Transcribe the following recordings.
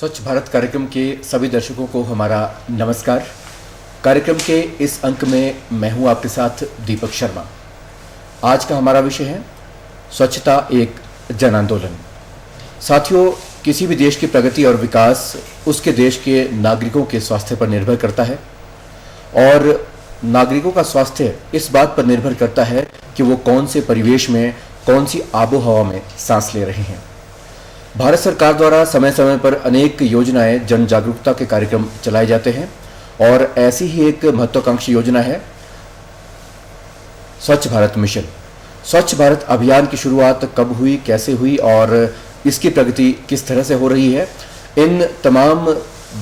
स्वच्छ भारत कार्यक्रम के सभी दर्शकों को हमारा नमस्कार। कार्यक्रम के इस अंक में मैं हूं आपके साथ दीपक शर्मा। आज का हमारा विषय है स्वच्छता एक जन आंदोलन। साथियों, किसी भी देश की प्रगति और विकास उसके देश के नागरिकों के स्वास्थ्य पर निर्भर करता है और नागरिकों का स्वास्थ्य इस बात पर निर्भर करता है कि वो कौन से परिवेश में, कौन सी आबो हवा में सांस ले रहे हैं। भारत सरकार द्वारा समय समय पर अनेक योजनाएं, जन जागरूकता के कार्यक्रम चलाए जाते हैं और ऐसी ही एक महत्वाकांक्षी योजना है स्वच्छ भारत मिशन। स्वच्छ भारत अभियान की शुरुआत कब हुई, कैसे हुई और इसकी प्रगति किस तरह से हो रही है, इन तमाम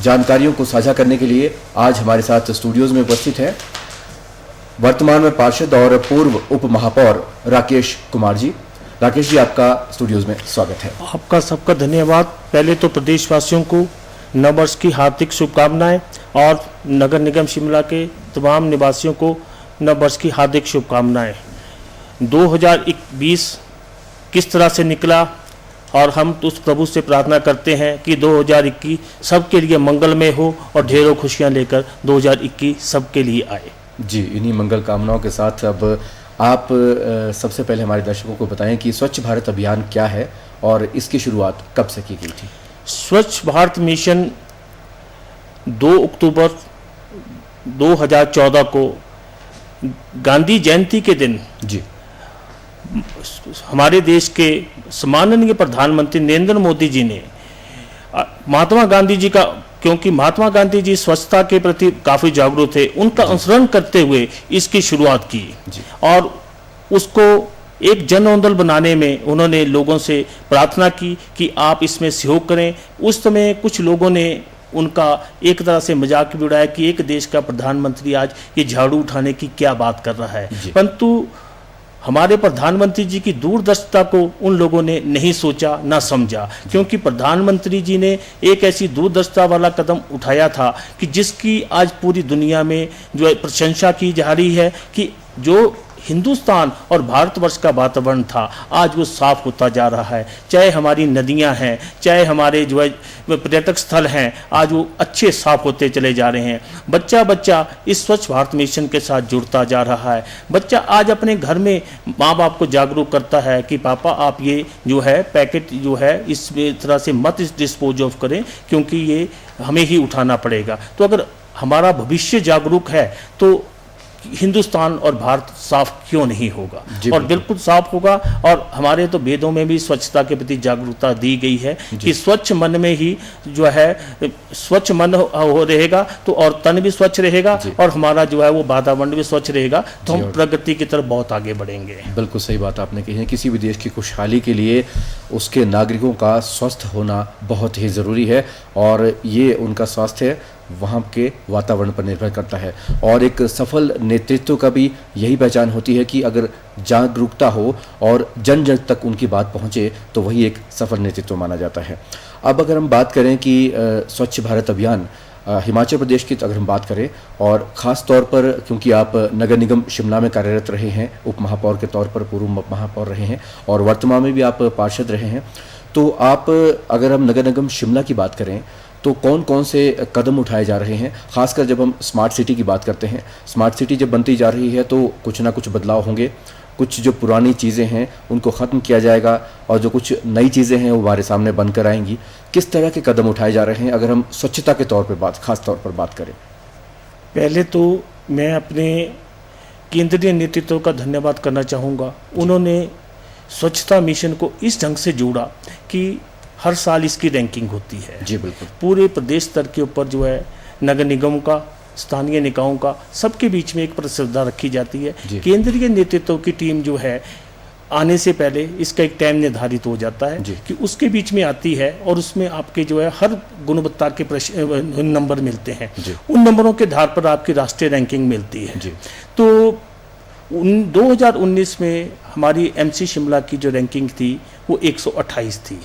जानकारियों को साझा करने के लिए आज हमारे साथ स्टूडियोज में उपस्थित है वर्तमान में पार्षद और पूर्व उप महापौर राकेश कुमार जी। राकेश जी, आपका स्टूडियोज में स्वागत है। आपका सबका धन्यवाद। पहले तो प्रदेशवासियों को नववर्ष की हार्दिक शुभकामनाएं और नगर निगम शिमला के तमाम निवासियों को नववर्ष की हार्दिक शुभकामनाएं। 2020 किस तरह से निकला और हम उस प्रभु से प्रार्थना करते हैं कि 2021 सबके लिए मंगलमय हो और ढेरों खुशियां लेकर 2021 सबके लिए आए। जी, इन्हीं मंगल कामनाओं के साथ अब आप सबसे पहले हमारे दर्शकों को बताएं कि स्वच्छ भारत अभियान क्या है और इसकी शुरुआत कब से की गई थी। स्वच्छ भारत मिशन 2 अक्टूबर 2014 को गांधी जयंती के दिन जी हमारे देश के सम्माननीय प्रधानमंत्री नरेंद्र मोदी जी ने महात्मा गांधी जी का, क्योंकि महात्मा गांधी जी स्वच्छता के प्रति काफ़ी जागरूक थे, उनका अनुसरण करते हुए इसकी शुरुआत की और उसको एक जन आंदोलन बनाने में उन्होंने लोगों से प्रार्थना की कि आप इसमें सहयोग करें। उस समय कुछ लोगों ने उनका एक तरह से मजाक भी उड़ाया कि एक देश का प्रधानमंत्री आज ये झाड़ू उठाने की क्या बात कर रहा है, परंतु हमारे प्रधानमंत्री जी की दूरदर्शिता को उन लोगों ने नहीं सोचा, ना समझा, क्योंकि प्रधानमंत्री जी ने एक ऐसी दूरदर्शिता वाला कदम उठाया था कि जिसकी आज पूरी दुनिया में जो है प्रशंसा की जा रही है कि जो हिंदुस्तान और भारतवर्ष का वातावरण था आज वो साफ होता जा रहा है। चाहे हमारी नदियां हैं, चाहे हमारे जो है पर्यटक स्थल हैं, आज वो अच्छे साफ होते चले जा रहे हैं। बच्चा बच्चा इस स्वच्छ भारत मिशन के साथ जुड़ता जा रहा है। बच्चा आज अपने घर में माँ बाप को जागरूक करता है कि पापा आप ये जो है पैकेट जो है इस तरह से मत डिस्पोज ऑफ करें, क्योंकि ये हमें ही उठाना पड़ेगा। तो अगर हमारा भविष्य जागरूक है तो हिंदुस्तान और भारत साफ क्यों नहीं होगा, और बिल्कुल साफ होगा। और हमारे तो वेदों में भी स्वच्छता के प्रति जागरूकता दी गई है कि स्वच्छ मन में ही जो है स्वच्छ मन हो रहेगा तो और तन भी स्वच्छ रहेगा और हमारा जो है वो वातावरण भी स्वच्छ रहेगा, तो हम प्रगति की तरफ बहुत आगे बढ़ेंगे। बिल्कुल सही बात आपने कही है। किसी भी देश की खुशहाली के लिए उसके नागरिकों का स्वस्थ होना बहुत ही ज़रूरी है और ये उनका स्वास्थ्य वहाँ के वातावरण पर निर्भर करता है। और एक सफल नेतृत्व का भी यही पहचान होती है कि अगर जागरूकता हो और जन जन तक उनकी बात पहुँचे तो वही एक सफल नेतृत्व माना जाता है। अब अगर हम बात करें कि स्वच्छ भारत अभियान हिमाचल प्रदेश की अगर हम बात करें और ख़ास तौर पर क्योंकि आप नगर निगम शिमला में कार्यरत रहे हैं, उप महापौर के तौर पर पूर्व उप महापौर रहे हैं और वर्तमान में भी आप पार्षद रहे हैं, तो आप अगर हम नगर निगम शिमला की बात करें तो कौन कौन से कदम उठाए जा रहे हैं। खासकर जब हम स्मार्ट सिटी की बात करते हैं, स्मार्ट सिटी जब बनती जा रही है तो कुछ ना कुछ बदलाव होंगे, कुछ जो पुरानी चीज़ें हैं उनको ख़त्म किया जाएगा और जो कुछ नई चीज़ें हैं वो हमारे सामने बनकर आएंगी। किस तरह के कदम उठाए जा रहे हैं अगर हम स्वच्छता के तौर पर खास तौर पर बात करें? पहले तो मैं अपने केंद्रीय नेतृत्व का धन्यवाद करना चाहूँगा। उन्होंने स्वच्छता मिशन को इस ढंग से जोड़ा कि हर साल इसकी रैंकिंग होती है। जी बिल्कुल। पूरे प्रदेश स्तर के ऊपर जो है नगर निगम का, स्थानीय निकायों का, सबके बीच में एक प्रतिस्पर्धा रखी जाती है। केंद्रीय नेतृत्व की टीम जो है आने से पहले इसका एक टाइम निर्धारित हो जाता है कि उसके बीच में आती है और उसमें आपके जो है हर गुणवत्ता के नंबर मिलते हैं। उन नंबरों के आधार पर आपकी राष्ट्रीय रैंकिंग मिलती है। तो 2019 में हमारी एमसी शिमला की जो रैंकिंग थी वो 128 थी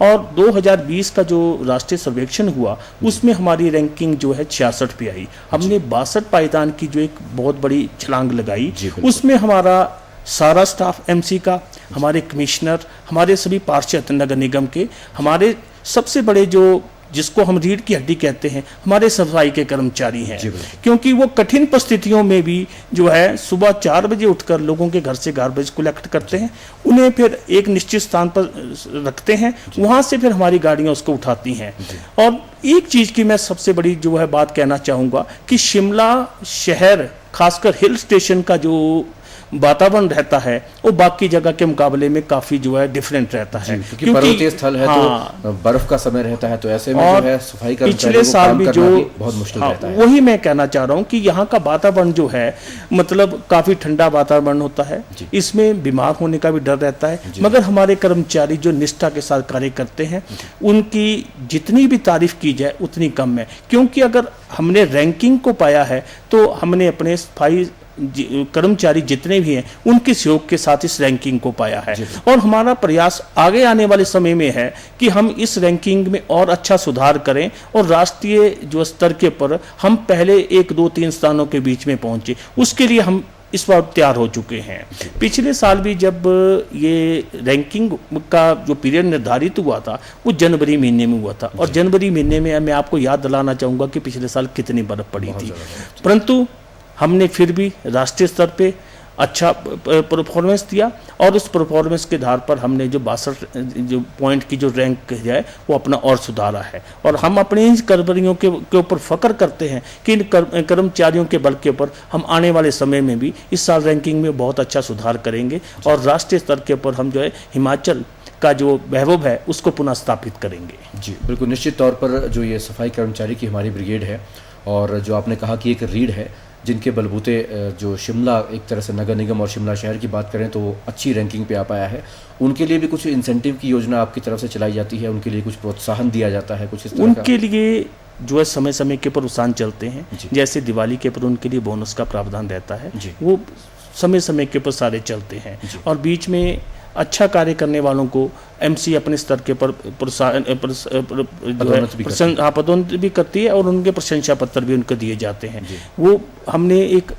और 2020 का जो राष्ट्रीय सर्वेक्षण हुआ उसमें हमारी रैंकिंग जो है 66 पे आई। हमने 62 पायदान की जो एक बहुत बड़ी छलांग लगाई। उसमें हमारा सारा स्टाफ एमसी का, हमारे कमिश्नर, हमारे सभी पार्षद नगर निगम के, हमारे सबसे बड़े जो जिसको हम रीढ़ की हड्डी कहते हैं, हमारे सफाई के कर्मचारी हैं। जी, बिल्कुल। क्योंकि वो कठिन परिस्थितियों में भी जो है सुबह 4 बजे उठकर लोगों के घर से गार्बेज कलेक्ट करते हैं, उन्हें फिर एक निश्चित स्थान पर रखते हैं, वहाँ से फिर हमारी गाड़ियाँ उसको उठाती हैं। और एक चीज़ की मैं सबसे बड़ी जो है बात कहना चाहूँगा कि शिमला शहर खासकर हिल स्टेशन का जो वातावरण रहता है वो बाकी जगह के मुकाबले में काफ़ी जो है डिफरेंट रहता है, क्योंकि पर्वतीय स्थल है। हाँ, तो बर्फ का समय रहता है, तो ऐसे में और जो है सफाई कर्मचारियों पिछले को साल काम भी करना जो भी बहुत मुश्किल रहता है। वही मैं कहना चाह रहा हूँ कि यहाँ का वातावरण जो है मतलब काफ़ी ठंडा वातावरण होता है, इसमें बीमार होने का भी डर रहता है, मगर हमारे कर्मचारी जो निष्ठा के साथ कार्य करते हैं उनकी जितनी भी तारीफ की जाए उतनी कम है। क्योंकि अगर हमने रैंकिंग को पाया है तो हमने अपने सफाई कर्मचारी जितने भी हैं उनके सहयोग के साथ इस रैंकिंग को पाया है। और हमारा प्रयास आगे आने वाले समय में है कि हम इस रैंकिंग में और अच्छा सुधार करें और राष्ट्रीय जो स्तर के पर हम पहले 1, 2, 3 स्थानों के बीच में पहुंचे, उसके लिए हम इस बार तैयार हो चुके हैं। पिछले साल भी जब ये रैंकिंग का जो पीरियड निर्धारित हुआ था वो जनवरी महीने में हुआ था, और जनवरी महीने में मैं आपको याद दिलाना चाहूँगा कि पिछले साल कितनी बर्फ पड़ी थी, परंतु हमने फिर भी राष्ट्रीय स्तर पे अच्छा परफॉर्मेंस दिया, और उस परफॉर्मेंस के आधार पर हमने जो 62 जो पॉइंट की जो रैंक है वो अपना और सुधारा है। और हम अपने इन कर्मचारियों के ऊपर फख्र करते हैं कि इन कर्मचारियों के बल के ऊपर हम आने वाले समय में भी इस साल रैंकिंग में बहुत अच्छा सुधार करेंगे, और राष्ट्रीय स्तर के ऊपर हम जो है हिमाचल का जो वैभव है उसको पुनः स्थापित करेंगे। जी बिल्कुल, निश्चित तौर पर जो ये सफाई कर्मचारी की हमारी ब्रिगेड है, और जो आपने कहा कि एक रीढ़ है जिनके बलबूते जो शिमला एक तरह से नगर निगम और शिमला शहर की बात करें तो अच्छी रैंकिंग पे आ पाया है, उनके लिए भी कुछ इंसेंटिव की योजना आपकी तरफ से चलाई जाती है, उनके लिए कुछ प्रोत्साहन दिया जाता है, कुछ इस तरह उनके लिए जो है समय समय के ऊपर उत्साहन चलते हैं। जैसे दिवाली के ऊपर उनके लिए बोनस का प्रावधान रहता है, वो समय समय के ऊपर सारे चलते हैं। और बीच में अच्छा कार्य करने वालों को एमसी अपने स्तर के पर पदोन्नति भी करती है, और उनके प्रशंसा पत्र भी उनको दिए जाते हैं। वो हमने एक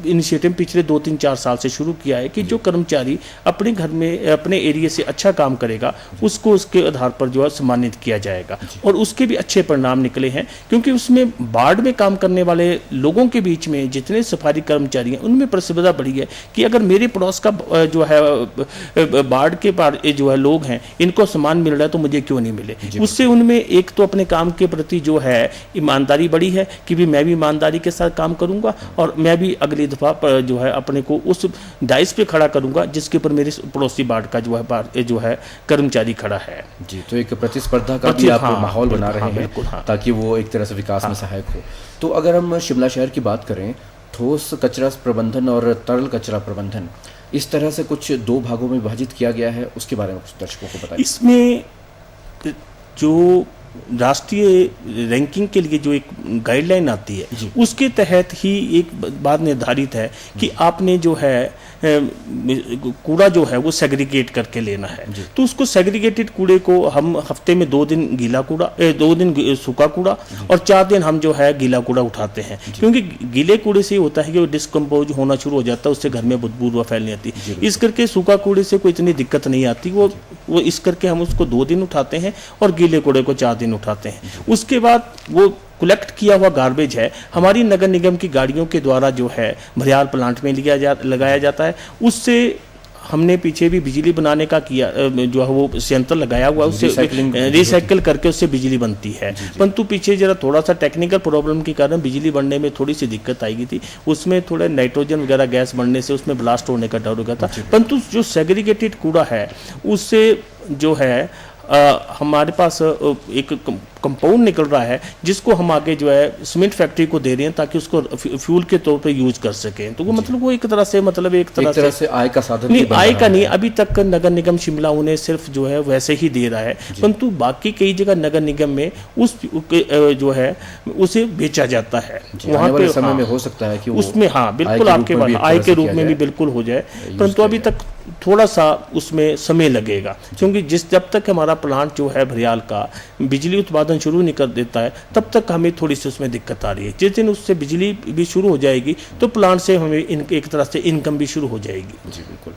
इनिशिएटिव पिछले 2-3-4 साल से शुरू किया है कि जो कर्मचारी अपने घर में अपने एरिया से अच्छा काम करेगा उसको उसके आधार पर जो है सम्मानित किया जाएगा, और उसके भी अच्छे परिणाम निकले हैं। क्योंकि उसमें वार्ड में काम करने वाले लोगों के बीच में जितने सफाई कर्मचारी हैं उनमें प्रतिस्पर्धा बढ़ी है कि अगर मेरे पड़ोस का जो है वार्ड के पार जो है लोग हैं इनको सम्मान मिल रहा है तो मुझे क्यों नहीं मिले। उससे उनमें एक तो अपने काम के प्रति जो है ईमानदारी बढ़ी है कि भी मैं भी ईमानदारी के साथ काम करूँगा, और मैं भी अगली दफा जो है अपने को उस डाइस पे खड़ा करूंगा जिसके ऊपर मेरे पड़ोसी वार्ड का जो है कर्मचारी खड़ा है। जी, तो एक प्रतिस्पर्धा का भी आप माहौल बना रहे हैं ताकि वो एक तरह से विकास में सहायक हो। तो अगर हम शिमला शहर की बात करें, ठोस कचरा प्रबंधन और तरल कचरा प्रबंधन इस तरह से कुछ 2 भागों में विभाजित किया गया है, उसके बारे में कुछ दर्शकों को बताइए। इसमें जो राष्ट्रीय रैंकिंग के लिए जो एक गाइडलाइन आती है उसके तहत ही एक बात निर्धारित है कि आपने जो है कूड़ा जो है वो सेग्रीगेट करके लेना है। तो उसको सेग्रीगेटेड कूड़े को हम हफ्ते में 2 दिन गीला कूड़ा 2 दिन सूखा कूड़ा और 4 दिन हम जो है गीला कूड़ा उठाते हैं। क्योंकि गीले कूड़े से होता है कि वो डिस्कम्पोज होना शुरू हो जाता है, उससे घर में बदबू फैलनी आती है। इस करके सूखा कूड़े से कोई इतनी दिक्कत नहीं आती, वो इस करके हम उसको 2 दिन उठाते हैं और गीले कूड़े को 4 दिन उठाते हैं। उसके बाद वो कलेक्ट किया हुआ गार्बेज है हमारी नगर निगम की गाड़ियों के द्वारा जो है भरियाल प्लांट में लगाया जाता है। उससे हमने पीछे भी बिजली बनाने का किया जो है वो संयंत्र लगाया हुआ, उससे रिसाइकिल करके उससे बिजली बनती है। परंतु पीछे जरा थोड़ा सा टेक्निकल प्रॉब्लम के कारण बिजली बनने में थोड़ी सी दिक्कत आई थी, उसमें थोड़ा नाइट्रोजन वगैरह गैस बनने से उसमें ब्लास्ट होने का डर हो गया था। परंतु जो सेग्रीगेटेड कूड़ा है उससे जो है हमारे पास एक कंपाउंड निकल रहा है जिसको हम आगे जो है सीमेंट फैक्ट्री को दे रहे हैं ताकि उसको फ्यूल के तौर पे यूज कर सकें। तो वो मतलब वो एक तरह से आय का साधन नहीं, आय का नहीं। अभी तक नगर निगम शिमला उन्हें सिर्फ जो है वैसे ही दे रहा है, परंतु बाकी कई जगह नगर निगम में उस जो है उसे बेचा जाता है। वहाँ पे समय में हो सकता है कि उसमें बिल्कुल आपके पास आय के रूप में भी बिल्कुल हो जाए, परंतु अभी तक थोड़ा सा उसमें समय लगेगा। क्योंकि जब तक हमारा प्लांट जो है भरियाल का बिजली उत्पादन शुरू नहीं कर देता है तब तक हमें थोड़ी सी उसमें दिक्कत आ रही है। जिस दिन उससे बिजली भी शुरू हो जाएगी तो प्लांट से हमें एक तरह से इनकम भी शुरू हो जाएगी। जी बिल्कुल।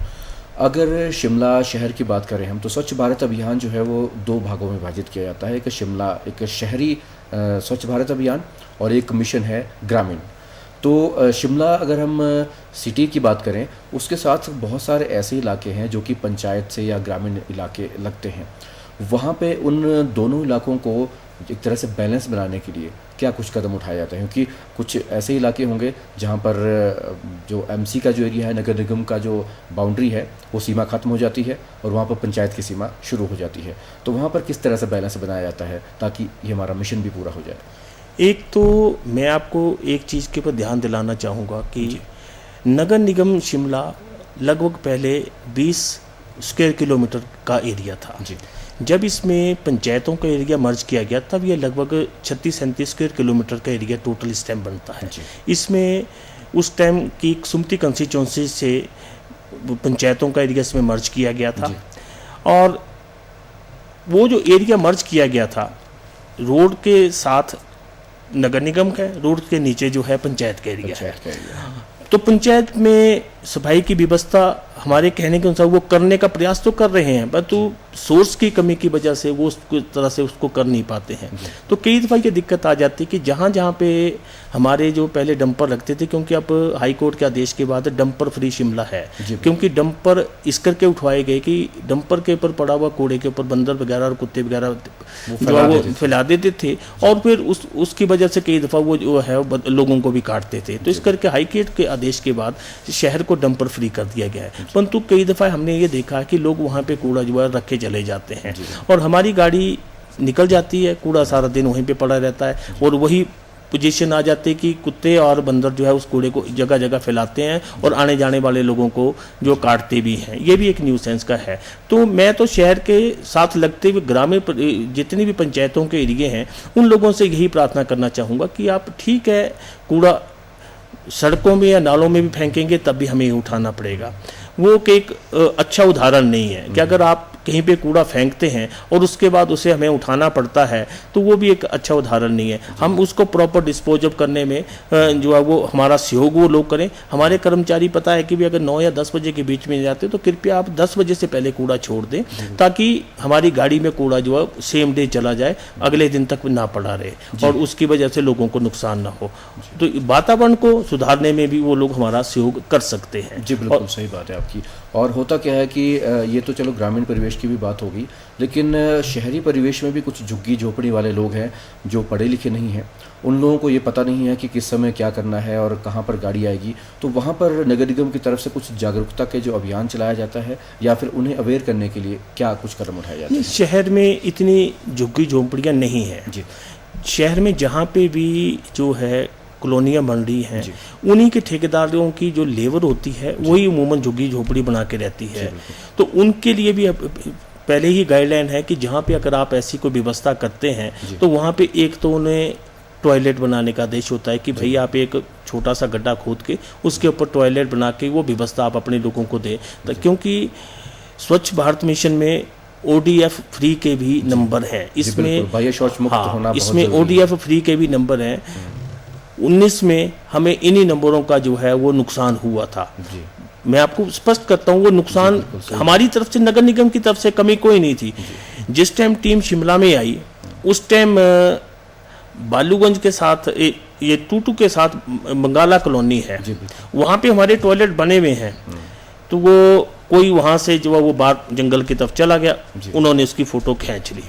अगर शिमला शहर की बात करें हम, तो स्वच्छ भारत अभियान जो है वो 2 भागों में विभाजित किया जाता है। एक शहरी स्वच्छ भारत अभियान और एक मिशन है ग्रामीण। तो शिमला अगर हम सिटी की बात करें, उसके साथ बहुत सारे ऐसे इलाके हैं जो कि पंचायत से या ग्रामीण इलाके लगते हैं। वहाँ पे उन दोनों इलाकों को एक तरह से बैलेंस बनाने के लिए क्या कुछ कदम उठाए जाते हैं? क्योंकि कुछ ऐसे इलाके होंगे जहाँ पर जो एमसी का जो एरिया है, नगर निगम का जो बाउंड्री है, वो सीमा खत्म हो जाती है और वहाँ पर पंचायत की सीमा शुरू हो जाती है। तो वहाँ पर किस तरह से बैलेंस बनाया जाता है ताकि ये हमारा मिशन भी पूरा हो जाए? एक तो मैं आपको एक चीज़ के ऊपर ध्यान दिलाना चाहूँगा कि नगर निगम शिमला लगभग पहले 20 स्क्वायर किलोमीटर का एरिया था। जी। जब इसमें पंचायतों का एरिया मर्ज किया गया तब ये लगभग 36-37 स्क्वायर किलोमीटर का एरिया टोटल इस टाइम बनता है। इसमें उस टाइम की सुमती कंस्टिट्यूंसी से पंचायतों का एरिया इसमें मर्ज किया गया था। और वो जो एरिया मर्ज किया गया था, रोड के साथ नगर निगम का है, रोड के नीचे जो है पंचायत का एरिया है। तो पंचायत में सफाई की व्यवस्था हमारे कहने के अनुसार वो करने का प्रयास तो कर रहे हैं, परंतु सोर्स की कमी की वजह से वो उस तरह से उसको कर नहीं पाते हैं। तो कई दफ़ा ये दिक्कत आ जाती है कि जहाँ जहाँ पे हमारे जो पहले डंपर लगते थे, क्योंकि अब हाई कोर्ट के आदेश के बाद डंपर फ्री शिमला है, क्योंकि डंपर इस करके उठवाए गए कि डंपर के ऊपर पड़ा हुआ कूड़े के ऊपर बंदर वगैरह और कुत्ते वगैरह वो फैला देते थे और फिर उसकी वजह से कई दफ़ा वो जो है लोगों को भी काटते थे। तो इस करके हाई कोर्ट के आदेश के बाद शहर को डंपर फ्री कर दिया गया है। परंतु कई दफ़ा हमने ये देखा कि लोग वहाँ पे कूड़ा जो है रखे चले जाते हैं और हमारी गाड़ी निकल जाती है, कूड़ा सारा दिन वहीं पे पड़ा रहता है और वही पोजीशन आ जाती है कि कुत्ते और बंदर जो है उस कूड़े को जगह जगह फैलाते हैं और आने जाने वाले लोगों को जो काटते भी हैं। ये भी एक न्यूसेंस का है। तो मैं तो शहर के साथ लगते हुए ग्रामीण जितनी भी पंचायतों के एरिए हैं उन लोगों से यही प्रार्थना करना चाहूँगा कि आप ठीक है कूड़ा सड़कों में या नालों में भी फेंकेंगे तब भी हमें उठाना पड़ेगा। वो एक अच्छा उदाहरण नहीं है कि अगर आप कहीं पे कूड़ा फेंकते हैं और उसके बाद उसे हमें उठाना पड़ता है, तो वो भी एक अच्छा उदाहरण नहीं है। हम उसको प्रॉपर डिस्पोज ऑफ करने में जो है वो हमारा सहयोग वो लोग करें। हमारे कर्मचारी पता है कि भी अगर 9 या 10 बजे के बीच में जाते तो कृपया आप 10 बजे से पहले कूड़ा छोड़ दें ताकि हमारी गाड़ी में कूड़ा जो है सेम डे चला जाए, अगले दिन तक ना पड़ा रहे और उसकी वजह से लोगों को नुकसान ना हो। तो वातावरण को सुधारने में भी वो लोग हमारा सहयोग कर सकते हैं। जी बिल्कुल सही बात है आपकी। और होता क्या है कि ये तो चलो ग्रामीण परिवेश की भी बात होगी, लेकिन शहरी परिवेश में भी कुछ झुग्गी झोपड़ी वाले लोग हैं जो पढ़े लिखे नहीं हैं। उन लोगों को ये पता नहीं है कि किस समय क्या करना है और कहाँ पर गाड़ी आएगी। तो वहाँ पर नगर निगम की तरफ से कुछ जागरूकता के जो अभियान चलाया जाता है या फिर उन्हें अवेयर करने के लिए क्या कुछ कदम उठाए जाते हैं? शहर में इतनी झुग्गी झोंपड़ियाँ नहीं है जी। शहर में जहाँ पे भी जो है कॉलोनियाँ बन रही हैं उन्हीं के ठेकेदारों की जो लेबर होती है वही उमूमन झुग्गी झोपड़ी बना के रहती है। तो उनके लिए भी पहले ही गाइडलाइन है कि जहाँ पे अगर आप ऐसी कोई व्यवस्था करते हैं तो वहाँ पे एक तो उन्हें टॉयलेट बनाने का आदेश होता है कि भाई आप एक छोटा सा गड्ढा खोद के उसके ऊपर टॉयलेट बना के वो व्यवस्था आप अपने लोगों को दें। क्योंकि स्वच्छ भारत मिशन में ODF फ्री के भी नंबर हैं इसमें, इसमें ODF फ्री के भी नंबर हैं। 19 में हमें इन्हीं नंबरों का जो है वो नुकसान हुआ था। मैं आपको स्पष्ट करता हूँ वो नुकसान हमारी तरफ से नगर निगम की तरफ से कमी कोई नहीं थी। जिस टाइम टीम शिमला में आई उस टाइम बालूगंज के साथ ये टूटू के साथ बंगाला कॉलोनी है, वहाँ पे हमारे टॉयलेट बने हुए हैं। तो वो कोई वहाँ से जो है वो बाहर जंगल की तरफ चला गया, उन्होंने उसकी फ़ोटो खींच ली।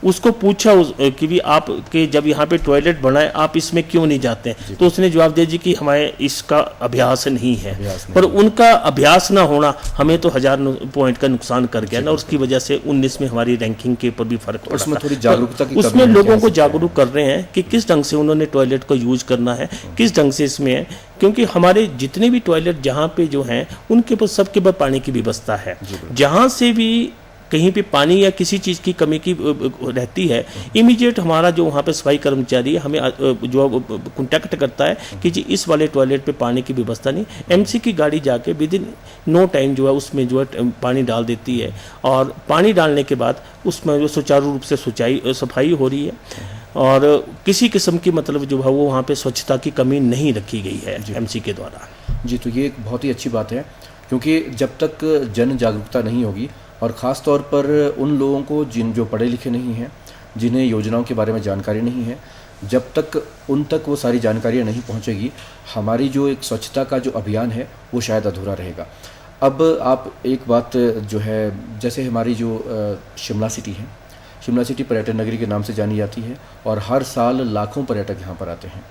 उसको पूछा कि भी आप के जब यहाँ पे टॉयलेट बनाए आप इसमें क्यों नहीं जाते हैं? तो उसने जवाब दिया जी कि हमारे इसका अभ्यास नहीं है। पर उनका अभ्यास ना होना हमें तो 1000 पॉइंट का नुकसान कर गया ना, और उसकी वजह से 19 में हमारी रैंकिंग के ऊपर भी फर्क पड़ा। उसमें थोड़ी जागरूकता की उसमें लोगों को जागरूक कर रहे हैं कि किस ढंग से उन्होंने टॉयलेट को यूज करना है, किस ढंग से इसमें है। क्योंकि हमारे जितने भी टॉयलेट जहाँ पे जो हैं उनके पास सबके पास पानी की व्यवस्था है। जहाँ से भी कहीं पे पानी या किसी चीज़ की कमी की रहती है, इमीडिएट हमारा जो वहाँ पे सफाई कर्मचारी है हमें जो कॉन्टैक्ट करता है कि जी इस वाले टॉयलेट पे पानी की व्यवस्था नहीं। MC की गाड़ी जाके विद इन नो टाइम जो है उसमें जो है पानी डाल देती है और पानी डालने के बाद उसमें जो सुचारू रूप से सफाई हो रही है। और किसी किस्म की मतलब जो है वो वहाँ पे स्वच्छता की कमी नहीं रखी गई है एमसी के द्वारा। जी, तो ये एक बहुत ही अच्छी बात है, क्योंकि जब तक जन जागरूकता नहीं होगी और ख़ास तौर पर उन लोगों को जो पढ़े लिखे नहीं हैं, जिन्हें योजनाओं के बारे में जानकारी नहीं है, जब तक उन तक वो सारी जानकारियाँ नहीं पहुँचेगी, हमारी जो एक स्वच्छता का जो अभियान है वो शायद अधूरा रहेगा। अब आप एक बात जो है, जैसे हमारी जो शिमला सिटी है, शिमला सिटी पर्यटन नगरी के नाम से जानी जाती है और हर साल लाखों पर्यटक यहाँ पर आते हैं।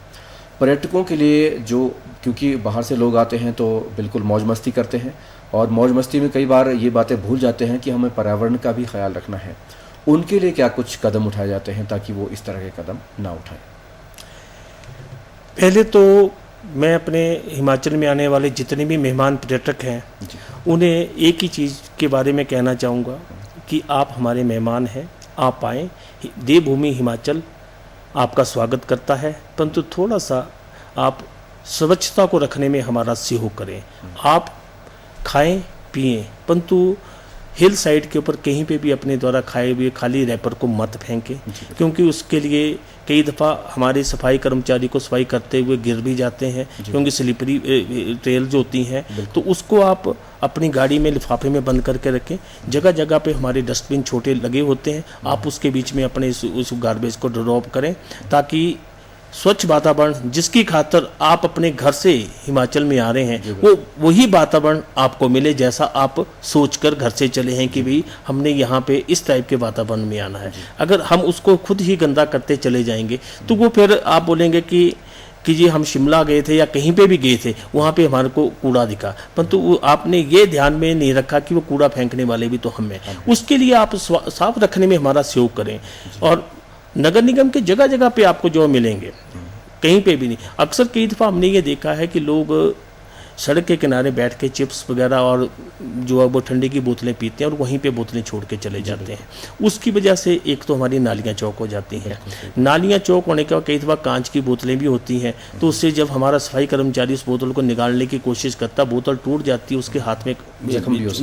पर्यटकों के लिए जो, क्योंकि बाहर से लोग आते हैं तो बिल्कुल मौज मस्ती करते हैं और मौज मस्ती में कई बार ये बातें भूल जाते हैं कि हमें पर्यावरण का भी ख्याल रखना है। उनके लिए क्या कुछ कदम उठाए जाते हैं ताकि वो इस तरह के कदम ना उठाएं? पहले तो मैं अपने हिमाचल में आने वाले जितने भी मेहमान पर्यटक हैं उन्हें एक ही चीज़ के बारे में कहना चाहूँगा कि आप हमारे मेहमान हैं, आप आएँ। देवभूमि हिमाचल आपका स्वागत करता है, परंतु थोड़ा सा आप स्वच्छता को रखने में हमारा सहयोग करें। आप खाएं पिएं, परंतु हिल साइड के ऊपर कहीं पे भी अपने द्वारा खाए हुए खाली रैपर को मत फेंकें, क्योंकि उसके लिए कई दफ़ा हमारे सफाई कर्मचारी को सफाई करते हुए गिर भी जाते हैं, क्योंकि स्लिपरी ट्रेल जो होती हैं, तो उसको आप अपनी गाड़ी में लिफाफे में बंद करके रखें। जगह जगह पे हमारे डस्टबिन छोटे लगे होते हैं, आप उसके बीच में अपने उस गार्बेज को ड्रॉप करें, ताकि स्वच्छ वातावरण जिसकी खातर आप अपने घर से हिमाचल में आ रहे हैं वो वही वातावरण आपको मिले जैसा आप सोचकर घर से चले हैं कि भाई हमने यहाँ पे इस टाइप के वातावरण में आना है। अगर हम उसको खुद ही गंदा करते चले जाएंगे तो वो फिर आप बोलेंगे कि जी हम शिमला गए थे या कहीं पे भी गए थे, वहाँ पे हमारे को कूड़ा दिखा, परंतु आपने ये ध्यान में नहीं रखा कि वो कूड़ा फेंकने वाले भी तो हम हैं। उसके लिए आप साफ रखने में हमारा सहयोग करें। और नगर निगम के जगह जगह पे आपको जो मिलेंगे, कहीं पे भी नहीं। अक्सर कई दफ़ा हमने ये देखा है कि लोग सड़क के किनारे बैठ के चिप्स वगैरह और जो है वो ठंडे की बोतलें पीते हैं और वहीं पे बोतलें छोड़ के चले जाते हैं। उसकी वजह से एक तो हमारी नालियाँ चौक हो जाती हैं। नालियाँ चौक होने के बाद कई दफ़ा कांच की बोतलें भी होती हैं, तो उससे जब हमारा सफाई कर्मचारी उस बोतल को निकालने की कोशिश करता, बोतल टूट जाती है, उसके हाथ में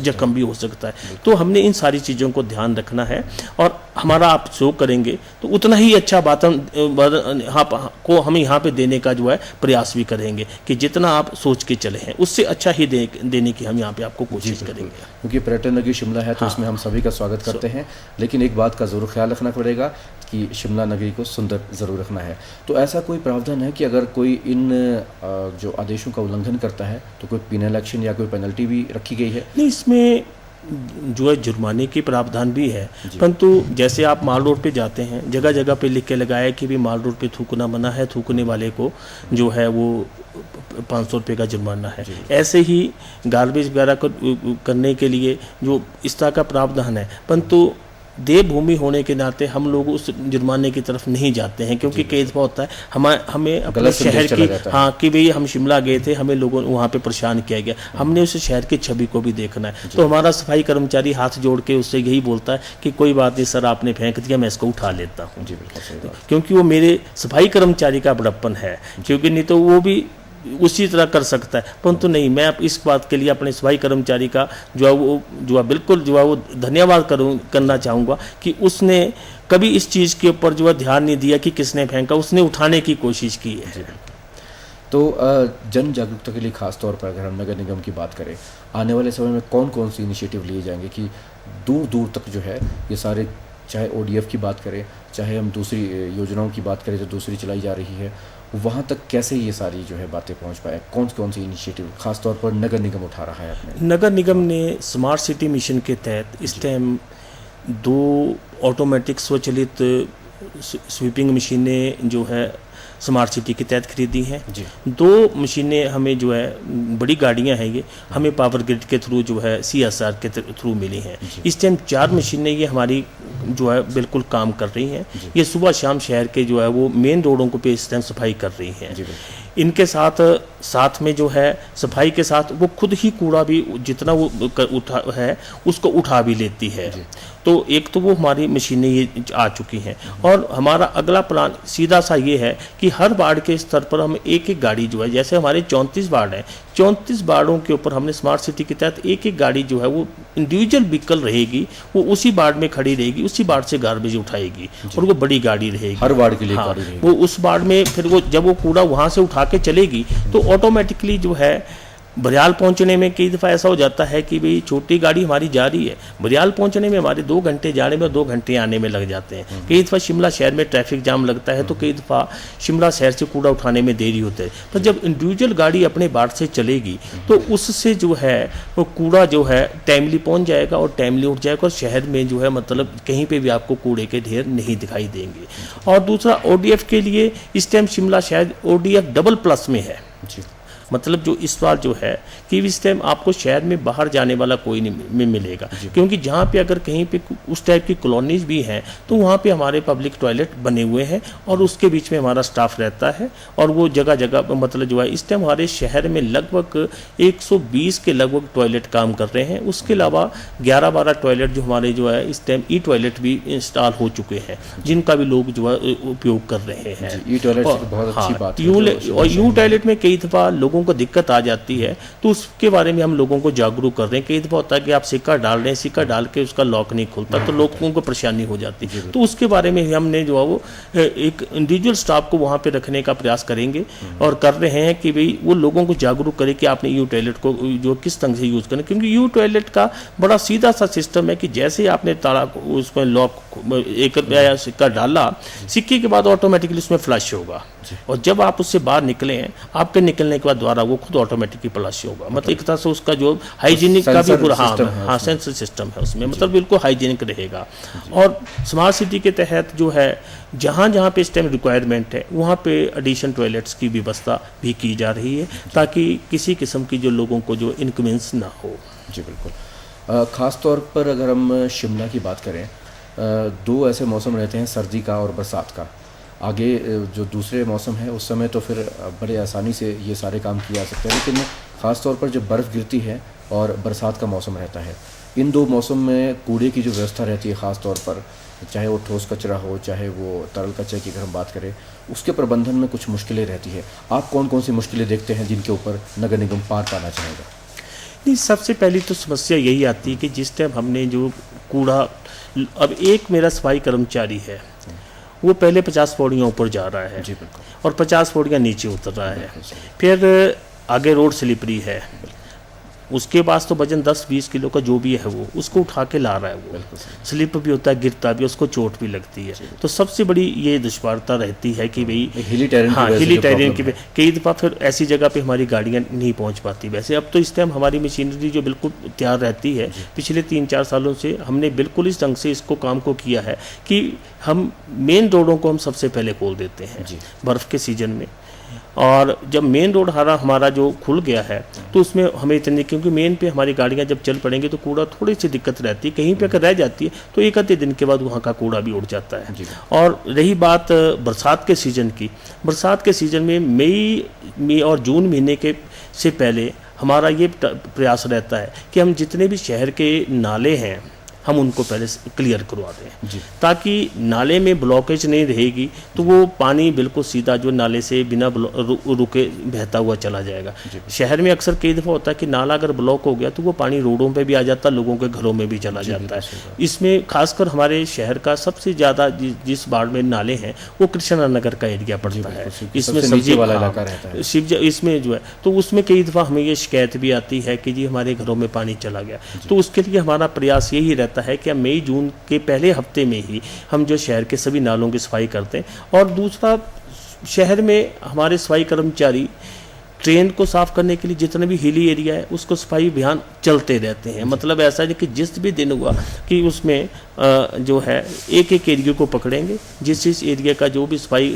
जख्म भी हो सकता है। तो हमने इन सारी चीज़ों को ध्यान रखना है और हमारा आप सहयोग करेंगे तो उतना ही अच्छा वातावरण को हम यहाँ पे देने का जो है प्रयास भी करेंगे कि जितना आप सोच के चले हैं उससे अच्छा ही देने की हम यहाँ पे आपको कोशिश करेंगे। क्योंकि पर्यटन नगरी शिमला है तो इसमें हम सभी का स्वागत करते हैं, लेकिन एक बात का ज़रूर ख्याल रखना पड़ेगा कि शिमला नगरी को सुंदर ज़रूर रखना है। तो ऐसा कोई प्रावधान है कि अगर कोई इन जो आदेशों का उल्लंघन करता है तो कोई पेनल एक्शन या कोई पेनल्टी भी रखी गई है? नहीं, इसमें जो है जुर्माने की प्रावधान भी है, परंतु जैसे आप माल रोड पे जाते हैं, जगह जगह पे लिख के लगाया कि भी माल रोड पे थूकना मना है, थूकने वाले को जो है वो 500 रुपये का जुर्माना है। ऐसे ही गार्बेज वगैरह को करने के लिए जो इस तरह का प्रावधान है, परंतु देवभूमि होने के नाते हम लोग उस जुर्माने की तरफ नहीं जाते हैं, क्योंकि कई दफ़ा होता है हमें अपने शहर की कि भाई हम शिमला गए थे, हमें लोगों वहाँ पे परेशान किया गया, हमने उस शहर की छवि को भी देखना है। तो हमारा सफाई कर्मचारी हाथ जोड़ के उससे यही बोलता है कि कोई बात नहीं सर, आपने फेंक दिया, मैं इसको उठा लेता हूँ, क्योंकि वो मेरे सफाई कर्मचारी का बड़प्पन है, क्योंकि नहीं तो वो भी उसी तरह कर सकता है। परंतु नहीं, मैं इस बात के लिए अपने सफाई कर्मचारी का जो है बिल्कुल जो है वो धन्यवाद करना चाहूँगा कि उसने कभी इस चीज़ के ऊपर जो है ध्यान नहीं दिया कि किसने फेंका, उसने उठाने की कोशिश की है। तो जन जागरूकता के लिए खास तौर पर अगर हम नगर निगम की बात करें, आने वाले समय में कौन कौन सी इनिशिएटिव लिए जाएंगे कि दूर दूर तक जो है ये सारे, चाहे ODF की बात करें, चाहे हम दूसरी योजनाओं की बात करें जो दूसरी चलाई जा रही है, वहाँ तक कैसे ये सारी जो है बातें पहुँच पाए? कौन सी इनिशिएटिव खास तौर पर नगर निगम उठा रहा है अपने? नगर निगम ने स्मार्ट सिटी मिशन के तहत इस टाइम 2 ऑटोमेटिक स्वचालित स्वीपिंग मशीनें जो है स्मार्ट सिटी के तहत खरीदी हैं। 2 मशीनें हमें जो है बड़ी गाड़ियां हैं, ये हमें पावर ग्रिड के थ्रू जो है CSR के थ्रू मिली हैं। इस टाइम 4 मशीनें ये हमारी जो है बिल्कुल काम कर रही हैं। ये सुबह शाम शहर के जो है वो मेन रोडों को पे इस टाइम सफाई कर रही हैं। इनके साथ में जो है सफाई के साथ वो खुद ही कूड़ा भी जितना वो उठा है उसको उठा भी लेती है। तो एक तो वो हमारी मशीनें ये आ चुकी हैं, और हमारा अगला प्लान सीधा सा ये है कि हर वार्ड के स्तर पर हम एक एक गाड़ी जो है, जैसे हमारे 34 वार्ड हैं, 34 वार्डों के ऊपर हमने स्मार्ट सिटी के तहत एक एक गाड़ी जो है वो इंडिविजुअल व्हीकल रहेगी, वो उसी वार्ड में खड़ी रहेगी, उसी वार्ड से गार्बेज उठाएगी, और वो बड़ी गाड़ी रहेगी हर वार्ड के लिए। हाँ, गाड़ी रहेगी। वो उस वार्ड में फिर वो जब वो कूड़ा वहाँ से उठा के चलेगी तो ऑटोमेटिकली जो है बरियाल पहुंचने में कई दफ़ा ऐसा हो जाता है कि भाई छोटी गाड़ी हमारी जा रही है, बरियाल पहुंचने में हमारे 2 घंटे जाने में 2 घंटे आने में लग जाते हैं। कई दफ़ा शिमला शहर में ट्रैफिक जाम लगता है, तो कई दफ़ा शिमला शहर से कूड़ा उठाने में देरी होती है। पर जब इंडिविजुअल गाड़ी अपने बाट से चलेगी तो उससे जो है वो कूड़ा जो है टाइमली पहुँच जाएगा और टाइमली उठ जाएगा, और शहर में जो है मतलब कहीं पर भी आपको कूड़े के ढेर नहीं दिखाई देंगे। और दूसरा ODF के लिए इस टाइम शिमला शहर ODF डबल प्लस में है। मतलब जो इस बार जो है कि इस टाइम आपको शहर में बाहर जाने वाला कोई नहीं मिलेगा, क्योंकि जहाँ पे अगर कहीं पे उस टाइप की कॉलोनीज भी हैं तो वहाँ पे हमारे पब्लिक टॉयलेट बने हुए हैं और उसके बीच में हमारा स्टाफ रहता है, और वो जगह जगह मतलब जो है इस टाइम हमारे शहर में लगभग 120 के लगभग टॉयलेट काम कर रहे हैं। उसके अलावा 11-12 टॉयलेट जो हमारे जो है इस टाइम ई टॉयलेट भी इंस्टॉल हो चुके हैं, जिनका भी लोग जो है उपयोग कर रहे हैं। ई टॉयलेट बहुत अच्छी बात है। और यू टॉयलेट में कई दफ़ा लोगों को दिक्कत आ जाती है, तो उसके बारे में हम लोगों को जागरूक कर रहे हैं। कई दफ़ा होता है कि आप सिक्का डाल रहे हैं, सिक्का डाल के उसका लॉक नहीं खुलता, तो लोगों को परेशानी हो जाती है। तो उसके बारे में हमने जो है वो एक इंडिविजुअल स्टाफ को वहाँ पे रखने का प्रयास करेंगे और कर रहे हैं कि भाई वो लोगों को जागरूक करें कि आपने यू टॉयलेट को जो किस ढंग से यूज़ करें, क्योंकि यू टॉयलेट का बड़ा सीधा सा सिस्टम है कि जैसे आपने ताला उसमें लॉक 1 रुपया या सिक्का डाला, सिक्के के बाद ऑटोमेटिकली उसमें फ्लश होगा, और जब आप उससे बाहर निकले हैं आपके निकलने के बाद द्वारा वो खुद ऑटोमेटिकली फ्लश होगा। मतलब एक तरह से उसका जो हाइजीनिक का भी पूरा हाँ सेंसर सिस्टम है उसमें, मतलब बिल्कुल हाइजीनिक रहेगा। और स्मार्ट सिटी के तहत जो है जहाँ जहाँ पे इस टाइम रिक्वायरमेंट है वहाँ पे एडिशन टॉयलेट्स की व्यवस्था भी की जा रही है, ताकि किसी किस्म की जो लोगों को जो इनकन्वीनियंस ना हो। जी बिल्कुल। ख़ास तौर पर अगर हम शिमला की बात करें, 2 ऐसे मौसम रहते हैं, सर्दी का और बरसात का। आगे जो दूसरे मौसम है उस समय तो फिर बड़े आसानी से ये सारे काम किए जा सकते हैं, लेकिन ख़ास तौर पर जब बर्फ़ गिरती है और बरसात का मौसम रहता है, इन 2 मौसम में कूड़े की जो व्यवस्था रहती है, ख़ास तौर पर चाहे वो ठोस कचरा हो चाहे वो तरल कचरे की अगर हम बात करें, उसके प्रबंधन में कुछ मुश्किलें रहती है। आप कौन कौन सी मुश्किलें देखते हैं जिनके ऊपर नगर निगम पार पाना चाहेगा? नहीं, सबसे पहली तो समस्या यही आती है कि जिस टाइम हमने जो कूड़ा, अब एक मेरा सफाई कर्मचारी है वो पहले 50 पौड़ियाँ ऊपर जा रहा है और 50 पौड़ियाँ नीचे उतर रहा है, फिर आगे रोड स्लिपरी है, उसके पास तो वजन 10-20 किलो का जो भी है वो उसको उठा के ला रहा है, वो स्लिप भी होता है, गिरता भी, उसको चोट भी लगती है। तो सबसे बड़ी ये दुश्वारता रहती है कि भाई हिली टेरेन की कई दफ़ा फिर ऐसी जगह पे हमारी गाड़ियाँ नहीं पहुँच पाती। वैसे अब तो इस टाइम हमारी मशीनरी जो बिल्कुल तैयार रहती है, पिछले 3-4 सालों से हमने बिल्कुल इस ढंग से इसको काम को किया है कि हम मेन रोडों को हम सबसे पहले खोल देते हैं बर्फ़ के सीज़न में। और जब मेन रोड हमारा जो खुल गया है तो उसमें हमें इतनी, क्योंकि मेन पे हमारी गाड़ियां जब चल पड़ेंगी तो कूड़ा थोड़ी सी दिक्कत रहती है, कहीं पे अगर रह जाती है तो 1 आधे दिन के बाद वहाँ का कूड़ा भी उड़ जाता है। और रही बात बरसात के सीज़न की, बरसात के सीज़न में मई और जून महीने के से पहले हमारा ये प्रयास रहता है कि हम जितने भी शहर के नाले हैं हम उनको पहले क्लियर करवा दें, ताकि नाले में ब्लॉकेज नहीं रहेगी, तो वो पानी बिल्कुल सीधा जो नाले से बिना रुके बहता हुआ चला जाएगा। शहर में अक्सर कई दफ़ा होता है कि नाला अगर ब्लॉक हो गया तो वो पानी रोडों पे भी आ जाता है, लोगों के घरों में भी चला जाता है। इसमें खासकर हमारे शहर का सबसे ज़्यादा जिस वार्ड में नाले हैं वो कृष्णा नगर का एरिया पड़ता है, इसमें सब्जी वाला इलाका रहता है, इसमें जो है तो उसमें कई दफ़ा हमें ये शिकायत भी आती है कि जी हमारे घरों में पानी चला गया। तो उसके लिए हमारा प्रयास यही रहता है कि मई जून के पहले हफ्ते में ही हम जो शहर के सभी नालों की सफाई करते हैं। और दूसरा, शहर में हमारे सफाई कर्मचारी ट्रेन को साफ करने के लिए जितने भी हिली एरिया है उसको सफाई अभियान चलते रहते हैं। मतलब ऐसा है कि जिस भी दिन हुआ कि उसमें जो है एक एक एरिया को पकड़ेंगे, जिस एरिया का जो भी सफाई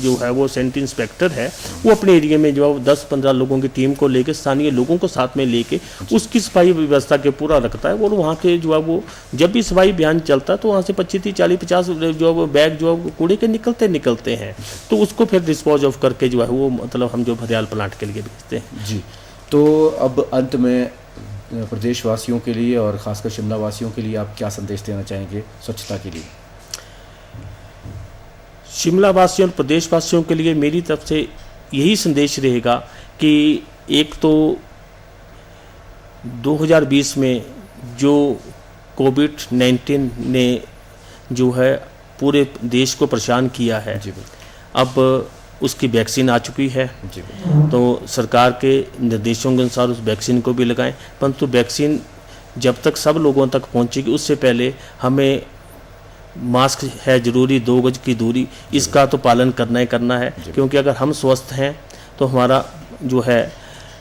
जो है वो सेंट्रल इंस्पेक्टर है वो अपने एरिया में जो है 10-15 लोगों की टीम को लेकर स्थानीय लोगों को साथ में लेके उसकी सफाई व्यवस्था के पूरा रखता है। और वहाँ के जो है वो जब भी सफाई अभियान चलता है तो वहाँ से 25-30-40-50 जो है वो बैग जो है कूड़े के निकलते हैं, तो उसको फिर डिस्पोज ऑफ करके जो है वो मतलब हम जो भरियाल प्लांट के लिए भेजते हैं। जी, तो अब अंत में प्रदेशवासियों के लिए और ख़ासकर शिमला वासियों के लिए आप क्या संदेश देना चाहेंगे स्वच्छता के लिए? शिमला वासियों और प्रदेशवासियों के लिए मेरी तरफ से यही संदेश रहेगा कि एक तो 2020 में जो कोविड-19 ने जो है पूरे देश को परेशान किया है, जी अब उसकी वैक्सीन आ चुकी है। जी तो सरकार के निर्देशों के अनुसार उस वैक्सीन को भी लगाएं, परंतु वैक्सीन जब तक सब लोगों तक पहुंचेगी उससे पहले हमें मास्क है ज़रूरी, 2 गज की दूरी, इसका तो पालन करना ही करना है, क्योंकि अगर हम स्वस्थ हैं तो हमारा जो है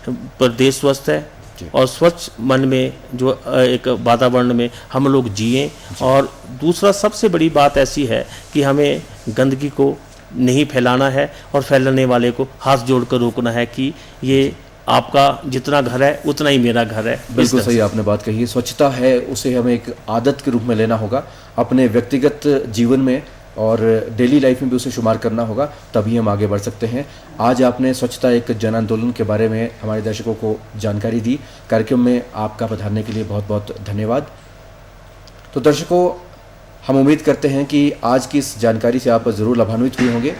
प्रदेश स्वस्थ है और स्वच्छ मन में जो एक वातावरण में हम लोग जिएं। और दूसरा सबसे बड़ी बात ऐसी है कि हमें गंदगी को नहीं फैलाना है और फैलाने वाले को हाथ जोड़कर रोकना है कि ये आपका जितना घर है उतना ही मेरा घर है। बिल्कुल सही आपने बात कही है। स्वच्छता है उसे हमें एक आदत के रूप में लेना होगा, अपने व्यक्तिगत जीवन में और डेली लाइफ में भी उसे शुमार करना होगा, तभी हम आगे बढ़ सकते हैं। आज आपने स्वच्छता एक जन आंदोलन के बारे में हमारे दर्शकों को जानकारी दी। कार्यक्रम में आपका पधारने के लिए बहुत बहुत धन्यवाद। तो दर्शकों, हम उम्मीद करते हैं कि आज की इस जानकारी से आप ज़रूर लाभान्वित हुए होंगे।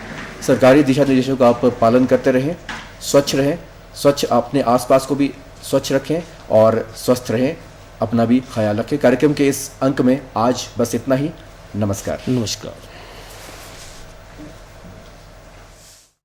सरकारी दिशा निर्देशों का आप पालन करते रहें, स्वच्छ रहें, स्वच्छ अपने आसपास को भी स्वच्छ रखें और स्वस्थ रहें, अपना भी ख्याल रखें। कार्यक्रम के इस अंक में आज बस इतना ही। नमस्कार। नमस्कार।